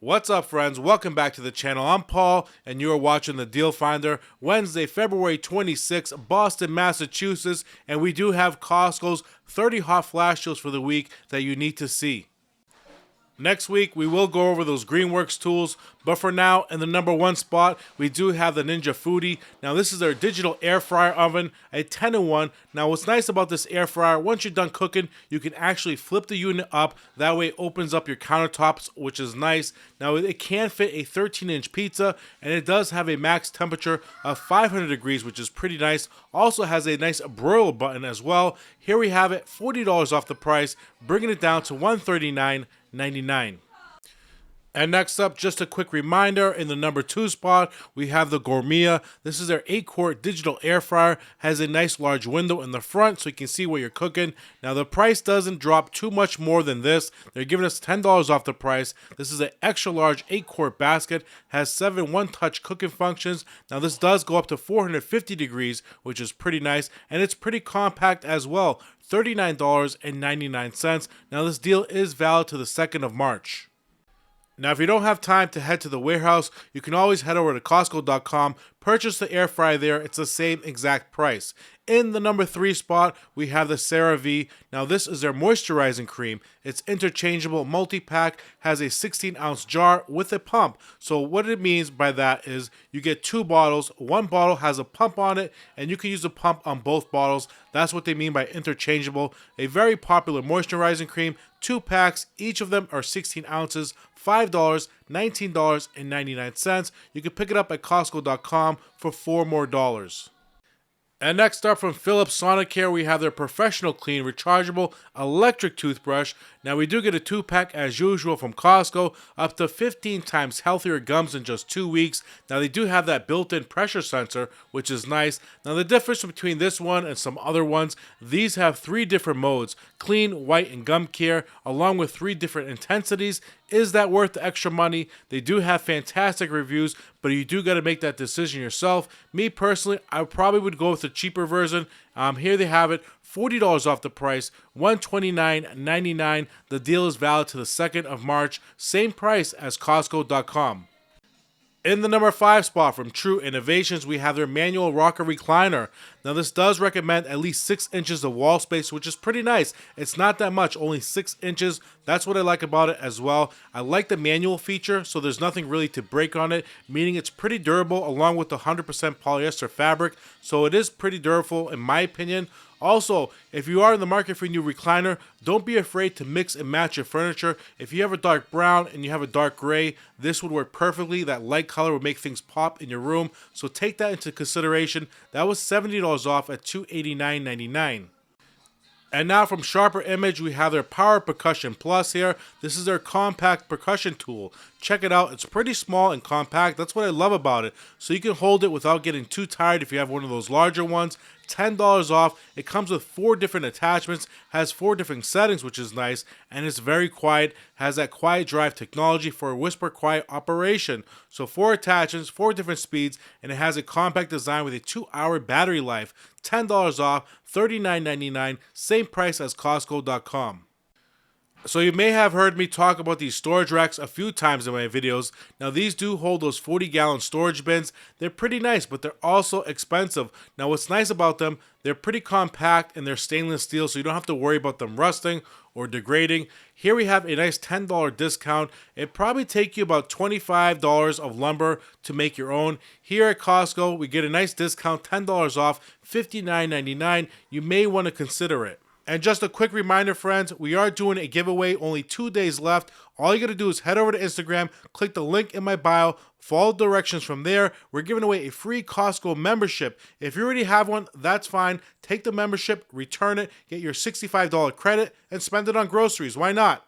What's up, friends? Welcome back to the channel. I'm Paul, and you are watching The Deal Finder. Wednesday, February 26th, Boston, Massachusetts, and we do have Costco's 30 hot flash deals for the week that you need to see. Next week, we will go over those Greenworks tools, but for now, in the number one spot, we do have the Ninja Foodie. Now, this is their digital air fryer oven, a 10-in-1. Now, what's nice about this air fryer, once you're done cooking, you can actually flip the unit up. That way, it opens up your countertops, which is nice. Now, it can fit a 13-inch pizza, and it does have a max temperature of 500 degrees, which is pretty nice. Also has a nice broiler button as well. Here we have it, $40 off the price, bringing it down to $139.99. And next up, just a quick reminder, in the number two spot, we have the Gourmet. This is their 8-quart digital air fryer. Has a nice large window in the front so you can see what you're cooking. Now, the price doesn't drop too much more than this. They're giving us $10 off the price. This is an extra large 8-quart basket. Has 7 one-touch cooking functions. Now, this does go up to 450 degrees, which is pretty nice. And it's pretty compact as well. $39.99. Now, this deal is valid to the 2nd of March. Now, if you don't have time to head to the warehouse, you can always head over to Costco.com, purchase the air fryer there. It's the same exact price. In the number 3 spot, we have the CeraVe. Now, this is their moisturizing cream. It's interchangeable multi-pack, has a 16-ounce jar with a pump. So what it means by that is you get 2 bottles. One bottle has a pump on it, and you can use the pump on both bottles. That's what they mean by interchangeable. A very popular moisturizing cream. 2 packs, each of them are 16 ounces, $5, $19.99. You can pick it up at Costco.com for $4 more. And next up from Philips Sonicare, we have their Professional Clean Rechargeable Electric Toothbrush. Now, we do get a 2-pack as usual from Costco, up to 15 times healthier gums in just 2 weeks. Now, they do have that built-in pressure sensor, which is nice. Now, the difference between this one and some other ones, these have 3 different modes: clean, white, and gum care, along with 3 different intensities. Is that worth the extra money? They do have fantastic reviews, but you do got to make that decision yourself. Me personally, I probably would go with the cheaper version. Here they have it, $40 off the price, $129.99. The deal is valid to the 2nd of March. Same price as Costco.com. In the number 5 spot from True Innovations, we have their manual rocker recliner. Now, this does recommend at least 6 inches of wall space, which is pretty nice. It's not that much, only 6 inches. That's what I like about it as well. I like the manual feature, so there's nothing really to break on it, meaning it's pretty durable along with the 100% polyester fabric. So it is pretty durable in my opinion. Also, if you are in the market for a new recliner, don't be afraid to mix and match your furniture. If you have a dark brown and you have a dark gray, this would work perfectly. That light color would make things pop in your room. So take that into consideration. That was $70 off at $289.99. And now from Sharper Image, we have their Power Percussion Plus here. This is their compact percussion tool. Check it out. It's pretty small and compact. That's what I love about it. So you can hold it without getting too tired if you have one of those larger ones. $10 off. It comes with 4 different attachments, has 4 different settings, which is nice, and it's very quiet. Has that quiet drive technology for a whisper quiet operation. So 4 attachments, 4 different speeds, and it has a compact design with a 2-hour battery life. $10 off, $39.99, same price as Costco.com. So you may have heard me talk about these storage racks a few times in my videos. Now, these do hold those 40-gallon storage bins. They're pretty nice, but they're also expensive. Now, what's nice about them, they're pretty compact and they're stainless steel, so you don't have to worry about them rusting or degrading. Here we have a nice $10 discount. It'd probably take you about $25 of lumber to make your own. Here at Costco, we get a nice discount, $10 off, $59.99. You may want to consider it. And just a quick reminder, friends, we are doing a giveaway, only 2 days left. All you got to do is head over to Instagram, click the link in my bio, follow the directions from there. We're giving away a free Costco membership. If you already have one, that's fine. Take the membership, return it, get your $65 credit, and spend it on groceries. Why not?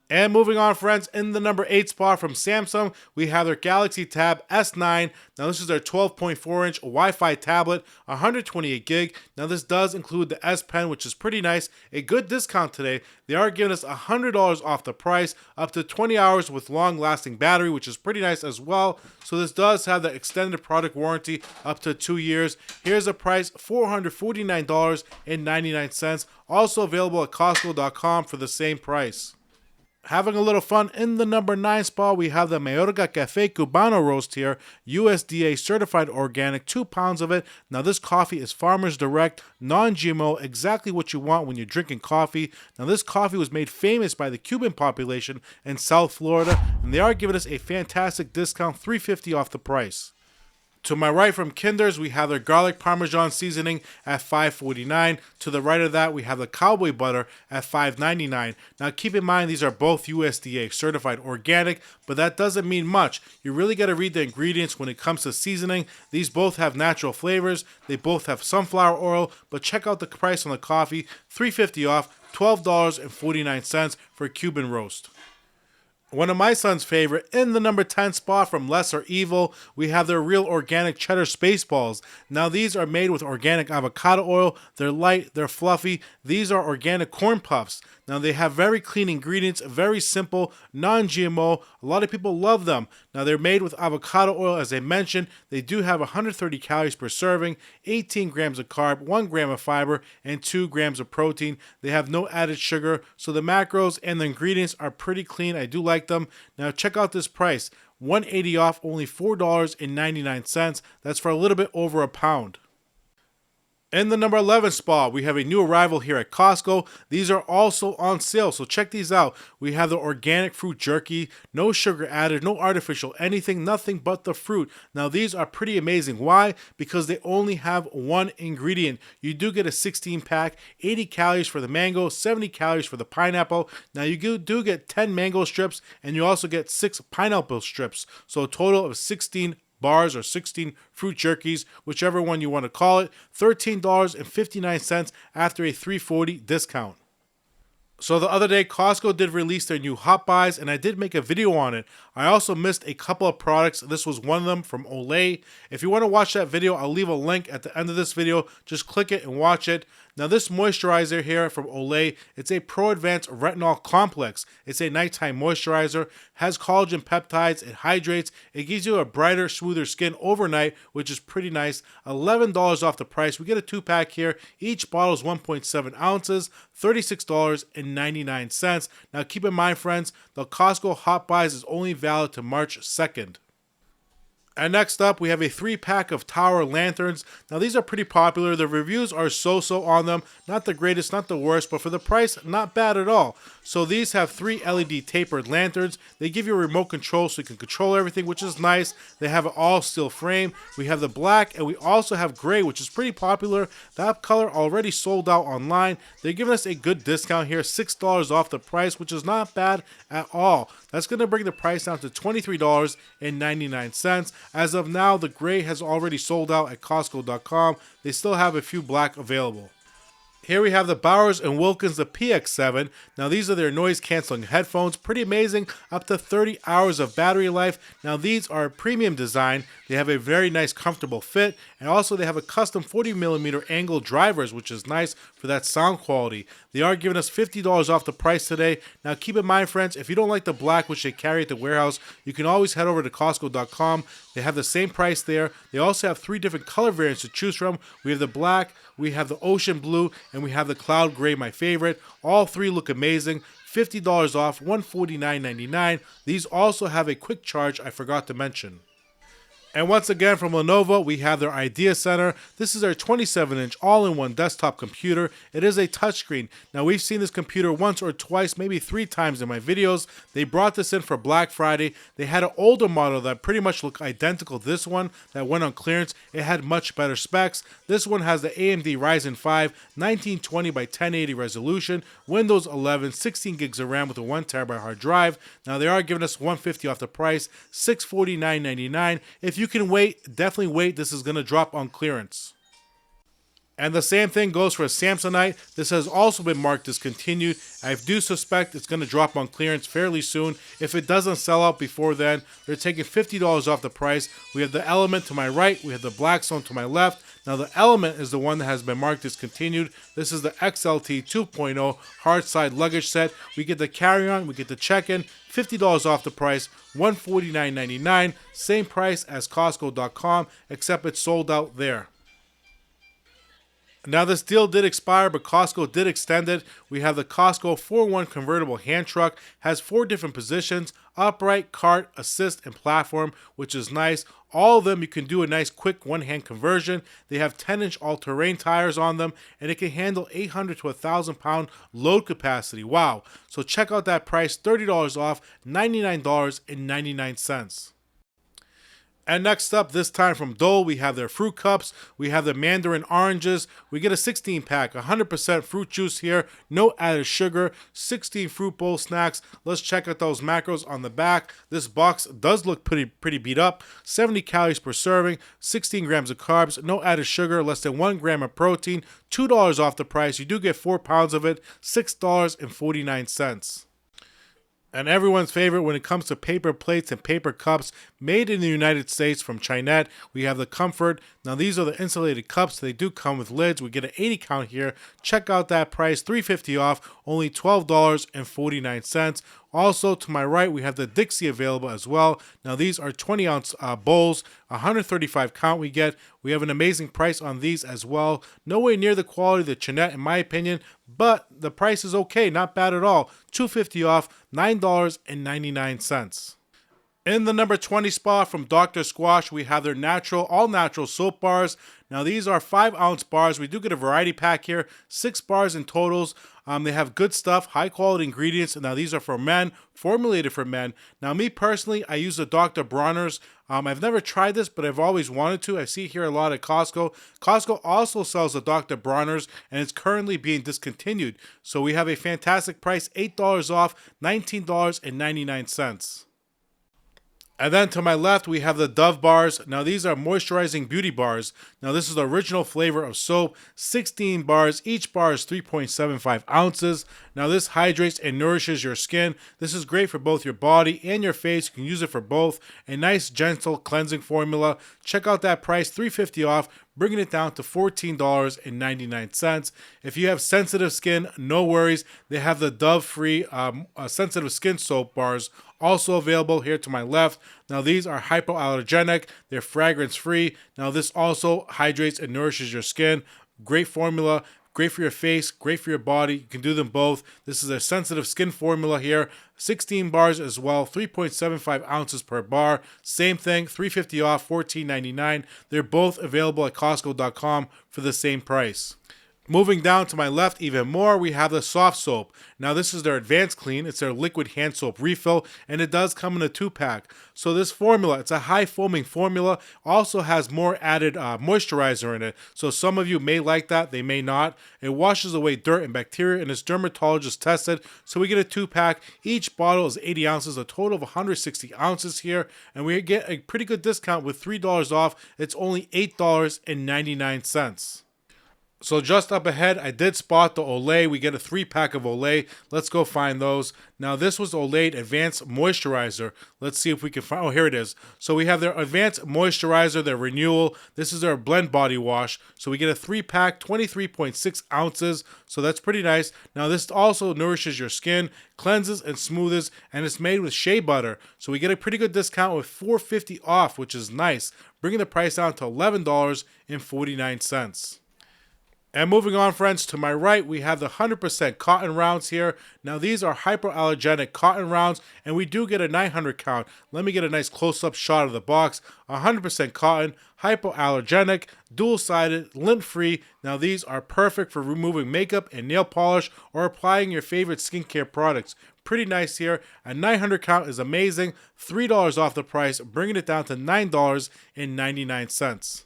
And moving on, friends, in the number 8 spot from Samsung, we have their Galaxy Tab S9. Now, this is their 12.4-inch Wi-Fi tablet, 128 gig. Now, this does include the S Pen, which is pretty nice. A good discount today. They are giving us $100 off the price, up to 20 hours with long-lasting battery, which is pretty nice as well. So this does have the extended product warranty up to 2 years. Here's the price, $449.99. Also available at Costco.com for the same price. Having a little fun in the number 9 spot, we have the Mayorga Cafe Cubano roast here, USDA certified organic, 2 pounds of it. Now this coffee is farmers direct, non-GMO, exactly what you want when you're drinking coffee. Now this coffee was made famous by the Cuban population in South Florida, and they are giving us a fantastic discount, $3.50 off the price. To my right from Kinder's, we have their garlic parmesan seasoning at $5.49. To the right of that, we have the cowboy butter at $5.99. Now keep in mind these are both USDA certified organic, but that doesn't mean much. You really got to read the ingredients when it comes to seasoning. These both have natural flavors. They both have sunflower oil, but check out the price on the coffee, $3.50 off, $12.49 for Cuban roast. One of my son's favorite, in the number 10 spot from Lesser Evil, we have their real organic cheddar Spaceballs. Now these are made with organic avocado oil. They're light, they're fluffy. These are organic corn puffs. Now they have very clean ingredients, very simple, non-GMO. A lot of people love them. Now they're made with avocado oil, as I mentioned. They do have 130 calories per serving, 18 grams of carb, 1 gram of fiber, and 2 grams of protein. They have no added sugar, so the macros and the ingredients are pretty clean. I do like them. Now check out this price, $180 off, only $4.99. That's for a little bit over a pound. In the number 11 spot, we have a new arrival here at Costco. These are also on sale, so check these out. We have the organic fruit jerky, no sugar added, no artificial anything, nothing but the fruit. Now these are pretty amazing. Why? Because they only have one ingredient. You do get a 16 pack, 80 calories for the mango, 70 calories for the pineapple. Now you do get 10 mango strips, and you also get 6 pineapple strips, so a total of 16 bars or 16 fruit jerkies, whichever one you want to call it, $13.59 after a $3.40 discount. So the other day, Costco did release their new Hot Buys, and I did make a video on it. I also missed a couple of products. This was one of them from Olay. If you want to watch that video, I'll leave a link at the end of this video. Just click it and watch it. Now this moisturizer here from Olay, it's a Pro Advanced Retinol Complex. It's a nighttime moisturizer, has collagen peptides, it hydrates, it gives you a brighter, smoother skin overnight, which is pretty nice. $11 off the price. We get a 2-pack here. Each bottle is 1.7 ounces, $36.99. Now keep in mind, friends, the Costco Hot Buys is only valid to March 2nd. And next up, we have a 3-pack of tower lanterns. Now these are pretty popular. The reviews are so-so on them. Not the greatest, not the worst, but for the price, not bad at all. So these have 3 LED tapered lanterns. They give you a remote control so you can control everything, which is nice. They have an all steel frame. We have the black, and we also have gray, which is pretty popular. That color already sold out online. They're giving us a good discount here, $6 off the price, which is not bad at all. That's going to bring the price down to $23.99. As of now, the gray has already sold out at Costco.com. They still have a few black available. Here we have the Bowers & Wilkins, the PX7. Now these are their noise cancelling headphones. Pretty amazing, up to 30 hours of battery life. Now these are a premium design. They have a very nice comfortable fit, and also they have a custom 40mm angle drivers, which is nice for that sound quality. They are giving us $50 off the price today. Now keep in mind, friends, if you don't like the black, which they carry at the warehouse, you can always head over to Costco.com. They have the same price there. They also have 3 different color variants to choose from. We have the black, we have the ocean blue, and we have the cloud gray, my favorite. All 3 look amazing. $50 off, $149.99. These also have a quick charge I forgot to mention. And once again from Lenovo, we have their Idea Center. This is their 27-inch all-in-one desktop computer. It is a touchscreen. Now we've seen this computer once or twice, maybe 3 times in my videos. They brought this in for Black Friday. They had an older model that pretty much looked identical to this one that went on clearance. It had much better specs. This one has the AMD Ryzen 5 1920 by 1080 resolution, Windows 11, 16 gigs of RAM with a 1TB hard drive. Now they are giving us $150 off the price, $649.99. If you can wait, definitely wait. This is going to drop on clearance. And the same thing goes for a Samsonite. This has also been marked discontinued. I do suspect it's going to drop on clearance fairly soon. If it doesn't sell out before then, they're taking $50 off the price. We have the Element to my right. We have the Blackstone to my left. Now the Element is the one that has been marked discontinued. This is the XLT 2.0 hard side luggage set. We get the carry-on, we get the check-in, $50 off the price, $149.99. Same price as Costco.com, except it's sold out there. Now this deal did expire, but Costco did extend it. We have the Costco 4-in-1 convertible hand truck, has 4 different positions: upright, cart, assist, and platform, which is nice. All of them you can do a nice quick one-hand conversion. They have 10-inch all-terrain tires on them, and it can handle 800 to 1,000 pound load capacity. Wow. So check out that price, $30 off, $99.99. And next up, this time from Dole, we have their fruit cups. We have the mandarin oranges. We get a 16 pack, 100% fruit juice here, no added sugar, 16 fruit bowl snacks. Let's check out those macros on the back. This box does look pretty beat up. 70 calories per serving, 16 grams of carbs, no added sugar, less than 1 gram of protein, $2 off the price. You do get 4 pounds of it, $6.49. And everyone's favorite when it comes to paper plates and paper cups, made in the United States from Chinette. We have the Comfort. Now these are the insulated cups. They do come with lids. We get an 80 count here. Check out that price, $3.50 off, only $12.49. Also, to my right, we have the Dixie available as well. Now, these are 20-ounce bowls, 135 count we get. We have an amazing price on these as well. Nowhere near the quality of the Chinette, in my opinion, but the price is okay, not bad at all. $2.50 off, $9.99. In the number 20 spot from Dr. Squash, we have their all natural soap bars. Now these are 5-ounce bars. We do get a variety pack here, 6 bars in totals. They have good stuff, high quality ingredients. Now these are for men, formulated for men. Now me personally, I use the Dr. Bronner's. I've never tried this, but I've always wanted to. I see here a lot at Costco. Costco also sells the Dr. Bronner's, and it's currently being discontinued. So we have a fantastic price, $8 off, $19.99. And then to my left, we have the Dove bars. Now, these are moisturizing beauty bars. Now, this is the original flavor of soap. 16 bars. Each bar is 3.75 ounces. Now, this hydrates and nourishes your skin. This is great for both your body and your face. You can use it for both. A nice, gentle cleansing formula. Check out that price, $3.50 off, bringing it down to $14.99. If you have sensitive skin, no worries. They have the Dove-free sensitive skin soap bars also available here to my left. Now these are hypoallergenic, they're fragrance free. Now this also hydrates and nourishes your skin. Great formula, great for your face, great for your body. You can do them both. This is a sensitive skin formula here. 16 bars as well, 3.75 ounces per bar. Same thing, $3.50 off, $14.99. They're both available at Costco.com for the same price. Moving down to my left even more, we have the soft soap. Now this is their advanced clean. It's their liquid hand soap refill, and it does come in a 2-pack. So this formula, it's a high foaming formula, also has more added moisturizer in it. So some of you may like that, they may not. It washes away dirt and bacteria, and it's dermatologist tested. So we get a 2-pack. Each bottle is 80 ounces, a total of 160 ounces here. And we get a pretty good discount with $3 off. It's only $8.99. So just up ahead, I did spot the Olay. We get a 3-pack of Olay. Let's go find those. Now, this was Olay Advanced Moisturizer. Let's see if we can find... Oh, here it is. So we have their Advanced Moisturizer, their Renewal. This is their blend body wash. So we get a 3-pack, 23.6 ounces. So that's pretty nice. Now, this also nourishes your skin, cleanses and smoothes, and it's made with shea butter. So we get a pretty good discount with $4.50 off, which is nice, bringing the price down to $11.49. And moving on, friends, to my right, we have the 100% cotton rounds here. Now, these are hypoallergenic cotton rounds, and we do get a 900 count. Let me get a nice close-up shot of the box. 100% cotton, hypoallergenic, dual-sided, lint-free. Now, these are perfect for removing makeup and nail polish or applying your favorite skincare products. Pretty nice here. A 900 count is amazing. $3 off the price, bringing it down to $9.99.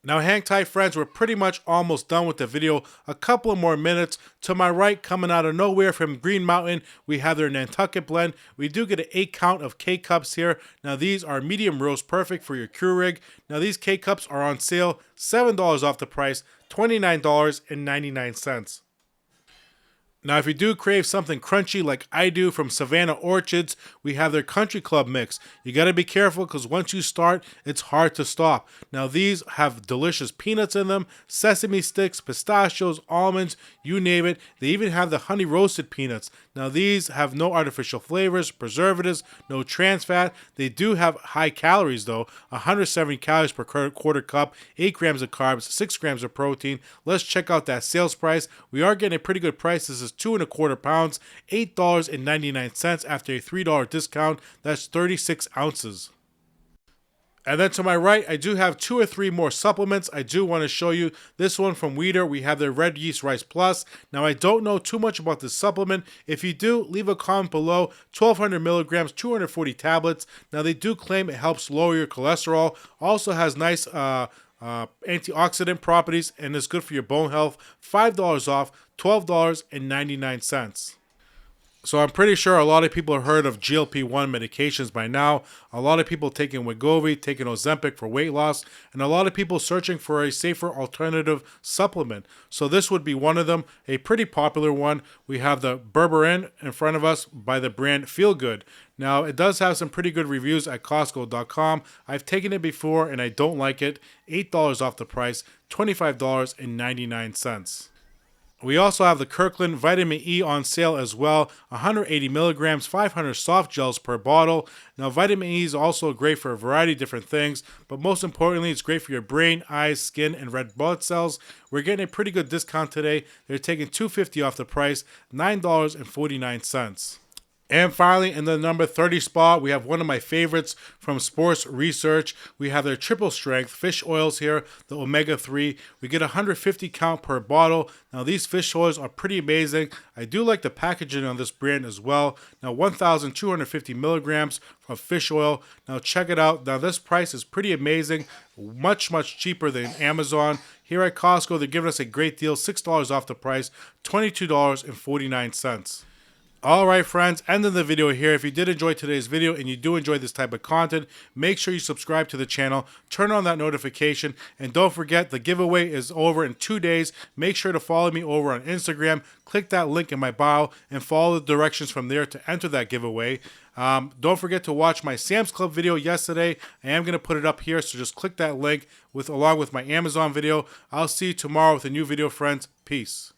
Now, hang tight, friends. We're pretty much almost done with the video. A couple of more minutes. To my right, coming out of nowhere from Green Mountain, we have their Nantucket blend. We do get an 8 count of K-Cups here. Now, these are medium roast, perfect for your Keurig. Now, these K-Cups are on sale. $7 off the price, $29.99. Now, if you do crave something crunchy like I do from Savannah Orchards, we have their Country Club mix. You got to be careful because once you start, it's hard to stop. Now, these have delicious peanuts in them, sesame sticks, pistachios, almonds, you name it. They even have the honey roasted peanuts. Now these have no artificial flavors, preservatives, no trans fat. They do have high calories though, 170 calories per quarter cup, 8 grams of carbs, 6 grams of protein. Let's check out that sales price. We are getting a pretty good price. This is 2.25 pounds, $8.99 after a $3 discount. That's 36 ounces. And then to my right, I do have 2 or 3 more supplements. I do want to show you this one from Weider. We have their Red Yeast Rice Plus. Now, I don't know too much about this supplement. If you do, leave a comment below. 1,200 milligrams, 240 tablets. Now, they do claim it helps lower your cholesterol. Also has nice antioxidant properties and is good for your bone health. $5 off, $12.99. So I'm pretty sure a lot of people have heard of GLP-1 medications by now. A lot of people taking Wegovy, taking Ozempic for weight loss, and a lot of people searching for a safer alternative supplement. So this would be one of them, a pretty popular one. We have the berberine in front of us by the brand Feel Good. Now, it does have some pretty good reviews at Costco.com. I've taken it before and I don't like it. $8 off the price, $25.99. We also have the Kirkland Vitamin E on sale as well, 180 milligrams, 500 soft gels per bottle. Now, vitamin E is also great for a variety of different things, but most importantly, it's great for your brain, eyes, skin, and red blood cells. We're getting a pretty good discount today. They're taking $2.50 off the price, $9.49. And finally, in the number 30 spot, we have one of my favorites from Sports Research. We have their triple strength fish oils here, the omega-3. We get 150 count per bottle. Now, these fish oils are pretty amazing. I do like the packaging on this brand as well. Now, 1,250 milligrams of fish oil. Now, check it out. Now, this price is pretty amazing. Much, much cheaper than Amazon. Here at Costco, they're giving us a great deal, $6 off the price, $22.49. All right, friends, ending the video here. If you did enjoy today's video and you do enjoy this type of content, make sure you subscribe to the channel, turn on that notification, and don't forget the giveaway is over in 2 days. Make sure to follow me over on Instagram. Click that link in my bio and follow the directions from there to enter that giveaway. Don't forget to watch my Sam's Club video yesterday. I am going to put it up here, so just click that link along with my Amazon video. I'll see you tomorrow with a new video, friends. Peace.